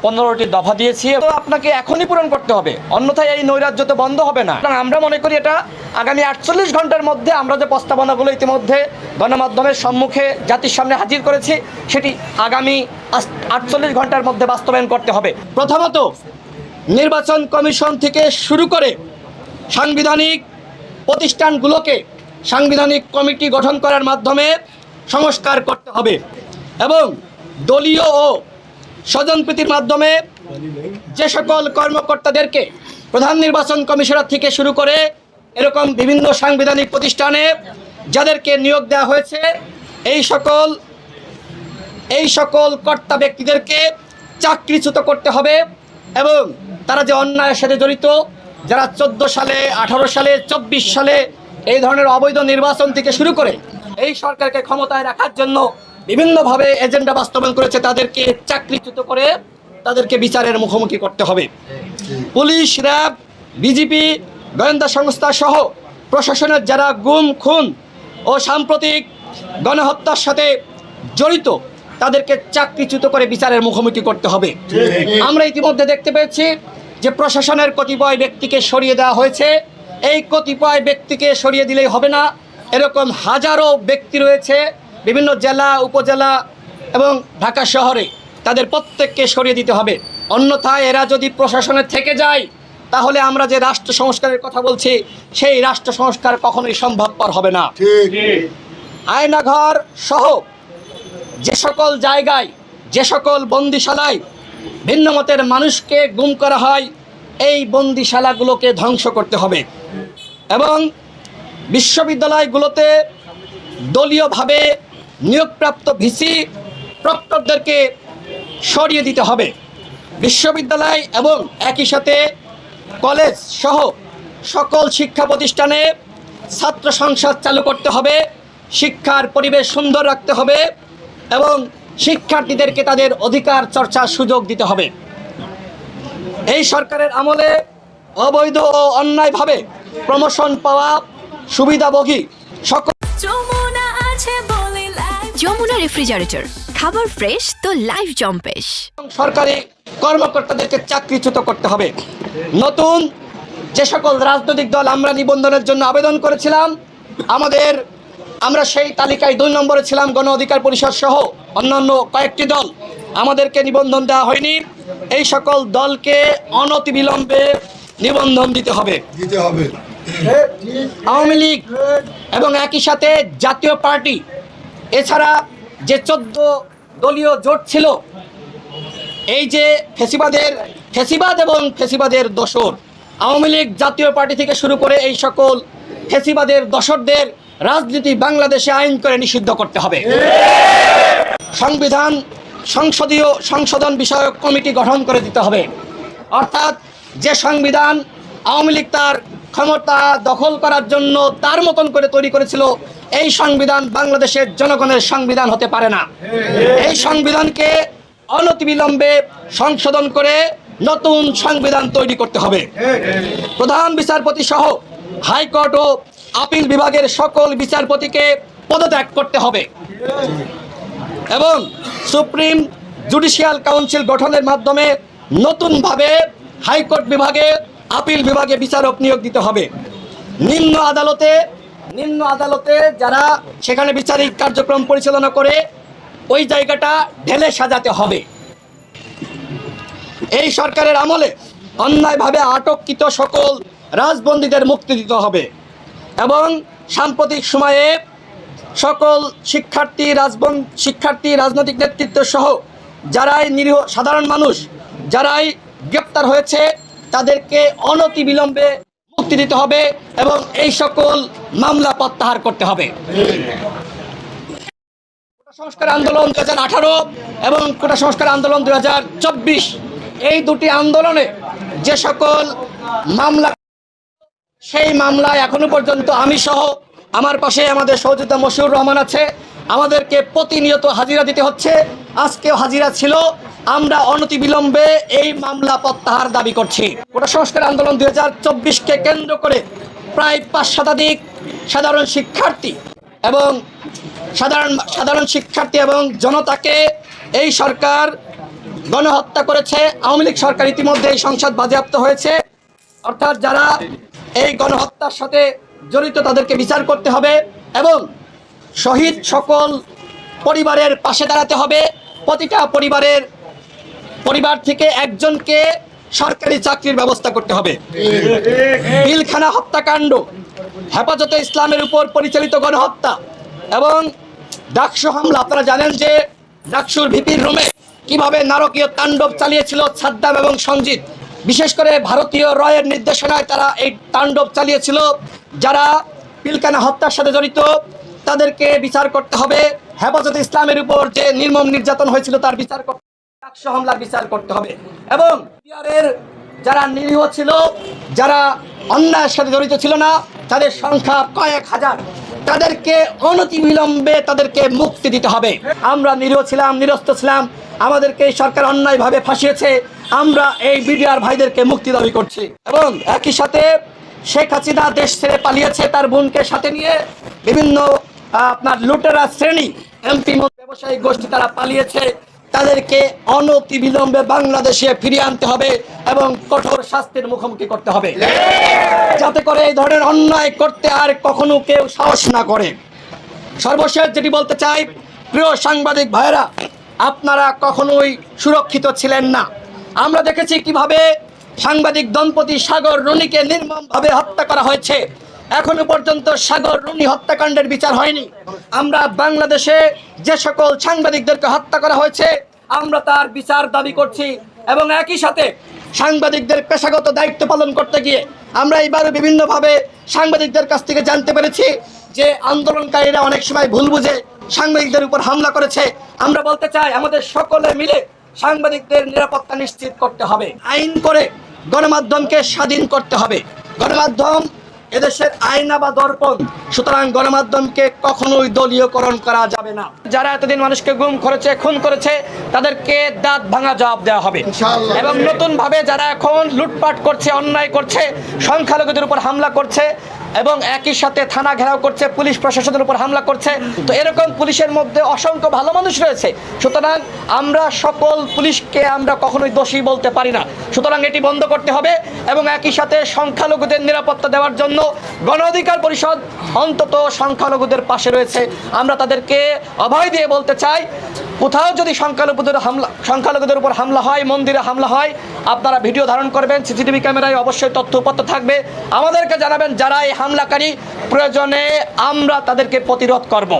15টি দফা দিয়েছি, তো আপনাকে এখনই পূরণ করতে হবে, অন্যথায় এই নৈরাজ্য তো বন্ধ হবে না। আমরা মনে করি এটা আগামী 48 ঘন্টার মধ্যে আমরা যে প্রস্তাবনাগুলো ইতিমধ্যে গণমাধ্যমের সম্মুখে জাতির সামনে হাজির করেছি সেটি আগামী 48 ঘন্টার মধ্যে বাস্তবায়ন করতে হবে। প্রথমত, নির্বাচন কমিশন থেকে শুরু করে সাংবিধানিক প্রতিষ্ঠানগুলোকে সাংবিধানিক কমিটি গঠন করার মাধ্যমে সংস্কার করতে হবে এবং দলীয় ও স্বজনপ্রীতির মাধ্যমে যে সকল কর্মকর্তাদেরকে প্রধান নির্বাচন কমিশনার থেকে শুরু করে এরকম বিভিন্ন সাংবিধানিক প্রতিষ্ঠানে যাদেরকে নিয়োগ দেওয়া হয়েছে এই সকল কর্তা ব্যক্তিদেরকে চাকরিচ্যুত করতে হবে এবং তারা যে অন্যায়ের সাথে জড়িত, যারা 14 সালে 18 সালে 24 সালে এই ধরনের অবৈধ নির্বাচন থেকে শুরু করে এই সরকারকে ক্ষমতায় রাখার জন্য বিভিন্নভাবে এজেন্ডা বাস্তবায়ন করেছে, তাদেরকে চাকরিচ্যুত করে তাদেরকে বিচারের মুখোমুখি করতে হবে। পুলিশ, র্যাব, বিজিবি, গোয়েন্দা সংস্থা সহ প্রশাসনের যারা গুম, খুন ও সাম্প্রতিক গণহত্যার সাথে জড়িত তাদেরকে চাকরিচ্যুত করে বিচারের মুখোমুখি করতে হবে। আমরা ইতিমধ্যে দেখতে পেয়েছি যে প্রশাসনের কতিপয় ব্যক্তিকে সরিয়ে দেওয়া হয়েছে। এই কতিপয় ব্যক্তিকে সরিয়ে দিলেই হবে না, এরকম হাজারো ব্যক্তি রয়েছে বিভিন্ন জেলা, উপজেলা এবং ঢাকা শহরে, তাদের প্রত্যেককে সরিয়ে দিতে হবে। অন্যথায় এরা যদি প্রশাসনে থেকে যায় তাহলে আমরা যে রাষ্ট্র সংস্কারের কথা বলছি সেই রাষ্ট্র সংস্কার কখনোই সম্ভবপর হবে না। আয়নাঘর সহ যে সকল জায়গায়, যে সকল বন্দিশালায় ভিন্ন মতের মানুষকে গুম করা হয় এই বন্দিশালাগুলোকে ধ্বংস করতে হবে এবং বিশ্ববিদ্যালয়গুলোতে দলীয়ভাবে নিয়োগপ্রাপ্ত ভিসি প্রক্টরদেরকে সরিয়ে দিতে হবে। বিশ্ববিদ্যালয় এবং একই সাথে কলেজ সহ সকল শিক্ষা প্রতিষ্ঠানে ছাত্র সংসদ চালু করতে হবে, শিক্ষার পরিবেশ সুন্দর রাখতে হবে এবং শিক্ষার্থীদেরকে তাদের অধিকার চর্চার সুযোগ দিতে হবে। এই সরকারের আমলে অবৈধ ও অন্যায়ভাবে প্রমোশন পাওয়া সুবিধাভোগী সকল যমুনা রেফ্রিজারেটর, খাবার ফ্রেশ তো লাইফ জম্পেশ। সরকারি কর্মকর্তাদেরকে চাকরিচ্যুত করতে হবে। নতুন যে সকল রাজনৈতিক দল আমরা নিবন্ধনের জন্য আবেদন করেছিলাম, আমরা সেই তালিকায় 2 নম্বরে ছিলাম, গণ অধিকার পরিষদ সহ অন্যান্য কয়েকটি দল, আমাদেরকে নিবন্ধন দেওয়া হয়নি। এই সকল দলকে অনতিবিলম্বে নিবন্ধন দিতে হবে। আওয়ামী লীগ এবং একই সাথে জাতীয় পার্টি এছাড়া যে 14 দলীয় জোট ছিল, এই যে ফেসিবাদ এবং ফেসিবাদের দোসর আওয়ামী লীগ, জাতীয় পার্টি থেকে শুরু করে এই সকল ফেসিবাদের দোসরদের রাজনীতি বাংলাদেশে আইন করে নিষিদ্ধ করতে হবে। সংসদীয় সংশোধন বিষয়ক কমিটি গঠন করে দিতে হবে। অর্থাৎ যে সংবিধান আওয়ামী লীগ তার ক্ষমতা দখল করার জন্য তার মতন করে তৈরি করেছিল, এই সংবিধান বাংলাদেশের জনগণের সংবিধান হতে পারে না। এই সংবিধানকে অনতিবিলম্বে সংশোধন করে নতুন সংবিধান তৈরি করতে হবে। প্রধান বিচারপতি সহ হাইকোর্ট ও আপিল বিভাগের সকল বিচারপতিকে পদত্যাগ করতে হবে এবং সুপ্রিম জুডিশিয়াল কাউন্সিল গঠনের মাধ্যমে নতুনভাবে হাইকোর্ট বিভাগে, আপিল বিভাগে বিচারক নিয়োগ দিতে হবে। নিম্ন আদালতে যারা সেখানে বিচারিক কার্যক্রম পরিচালনা করে ওই জায়গাটা ঢেলে সাজাতে হবে। এই সরকারের আমলে অন্যায়ভাবে আটককৃত সকল রাজবন্দীদের মুক্তি দিতে হবে এবং সাম্প্রতিক সময়ে সকল শিক্ষার্থী, রাজনৈতিক নেতৃত্ব সহ যারাই নিরীহ সাধারণ মানুষ যারাই গ্রেপ্তার হয়েছে তাদেরকে অনতিবিলম্বে মুক্তি দিতে হবে এবং এই সকল মামলা প্রত্যাহার করতে হবে। কোটা সংস্কার আন্দোলন 2018 এবং কোটা সংস্কার আন্দোলন 2024, এই দুটি আন্দোলনে যে সকল মামলা, সেই মামলায় এখনো পর্যন্ত আমি সহ আমার পাশে আমাদের সহযোদ্ধা মশিউর রহমান আছে, আমাদেরকে প্রতিনিয়ত হাজিরা দিতে হচ্ছে। আজকেও হাজিরা ছিল। আমরা অনতিবিলম্বে এই মামলা প্রত্যাহার দাবি করছি। কোটা সংস্কার আন্দোলন 2024কে কেন্দ্র করে প্রায় 5 শতাধিক সাধারণ শিক্ষার্থী এবং জনতাকে এই সরকার গণহত্যা করেছে আওয়ামী লীগ সরকার ইতিমধ্যে এই সংসদ বাজেয়াপ্ত হয়েছে। অর্থাৎ যারা এই গণহত্যার সাথে জড়িত তাদেরকে বিচার করতে হবে এবং শহীদ সকল পরিবারের পাশে দাঁড়াতে হবে। প্রতিটা পরিবার থেকে একজনকে সরকারি চাকরির ব্যবস্থা করতে হবে। পিলখানা হত্যাকাণ্ড, হেফাজতে ইসলামের উপর পরিচালিত গণহত্যা এবং ডাকসু হামলা, আপনারা জানেন যে ডাকসুর ভিপির রুমে কিভাবে নারকীয় তাণ্ডব চালিয়েছিল সাদ্দাম এবং সঞ্জিত। বিশেষ করে ভারতীয় রয়ের নির্দেশনায় তারা এই তাণ্ডব চালিয়েছিল। যারা পিলখানা হত্যার সাথে জড়িত তাদেরকে বিচার করতে হবে। হেফাজতে ইসলামের উপর যে নির্মম নির্যাতন হয়েছিল তার বিচার করতে হবে, ডাকসু হামলার বিচার করতে হবে এবং বিহারের যারা নিরীহ ছিল, যারা অন্যায়ের সাথে জড়িত ছিল না, তাদের সংখ্যা কয়েক হাজার, তাদেরকে অনতিবিলম্বে তাদেরকে মুক্তি দিতে হবে। আমরা নিরীহ ছিলাম, নিরস্ত্র ছিলাম, আমাদেরকে এই সরকার অন্যায়ভাবে ফাঁসিয়েছে। আমরা এই বিডিআর ভাইদেরকে মুক্তি দাবি করছি এবং একই সাথে শেখ হাসিনা দেশ ছেড়ে পালিয়েছে তার বোনকে সাথে নিয়ে। বিভিন্ন আপনার লুটেরা শ্রেণী এমপি ব্যবসায়ী গোষ্ঠী তারা পালিয়েছে, তাদেরকে অনতিবিলম্বে বাংলাদেশে ফিরিয়ে আনতে হবে এবং কঠোর শাস্তির মুখোমুখি করতে হবে, যাতে করে এই ধরনের অন্যায় করতে আর কখনো কেউ সাহস না করে। সর্বশেষ যেটি বলতে চাই, প্রিয় সাংবাদিক ভাইরা, আপনারা কখনোই সুরক্ষিত ছিলেন না। আমরা দেখেছি কিভাবে সাংবাদিক দম্পতি সাগর রুনিকে নির্মমভাবে হত্যা করা হয়েছে। এখনো পর্যন্ত সাগর রুনি হত্যাকাণ্ডের বিচার হয়নি। আমরা বাংলাদেশে যে সকল সাংবাদিকদেরকে হত্যা করা হয়েছে আমরা তার বিচার দাবি করছি এবং একই সাথে সাংবাদিকদের পেশাগত দায়িত্ব পালন করতে গিয়ে আমরা এইবারও বিভিন্নভাবে সাংবাদিকদের কাছ থেকে জানতে পেরেছি যে আন্দোলনকারীরা অনেক সময় ভুল বুঝে সাংবাদিকদের উপর হামলা করেছে। আমরা বলতে চাই আমাদের সকলে মিলে সাংবাদিকদের নিরাপত্তা নিশ্চিত করতে হবে, আইন করে গণমাধ্যমকে স্বাধীন করতে হবে। গণমাধ্যম এদেশের আয়না বা দর্পণ, সুতরাং গণমাধ্যমকে কখনোই দলীয়করণ করা যাবে না। যারা এতদিন মানুষকে গুম করেছে, খুন করেছে, তাদেরকে দাঁত ভাঙা জবাব দেওয়া হবে এবং নতুন ভাবে যারা এখন লুটপাট করছে, অন্যায় করছে, সংখ্যালঘুদের উপর হামলা করছে এবং একই সাথে থানা ঘেরাও করছে, পুলিশ প্রশাসনের উপর হামলা করছে, তো এরকম পুলিশের মধ্যে অসংখ্য ভালো মানুষ রয়েছে। সুতরাং আমরা সকল পুলিশকে আমরা কখনোই দোষী বলতে পারি না। সুতরাং এটি বন্ধ করতে হবে এবং একই সাথে সংখ্যালঘুদের নিরাপত্তা দেওয়ার জন্য গণ অধিকার পরিষদ অন্তত সংখ্যালঘুদের পাশে রয়েছে। আমরা তাদেরকে অভয় দিয়ে বলতে চাই, কোথাও যদি সংখ্যালঘুদের উপর হামলা হয়, মন্দিরে হামলা হয়, আপনারা ভিডিও ধারণ করবেন, সিসিটিভি ক্যামেরায় অবশ্যই তথ্যপত্র থাকবে, আমাদেরকে জানাবেন। যারা এই হামলাকারী, প্রয়োজনে আমরা তাদেরকে প্রতিরোধ করব।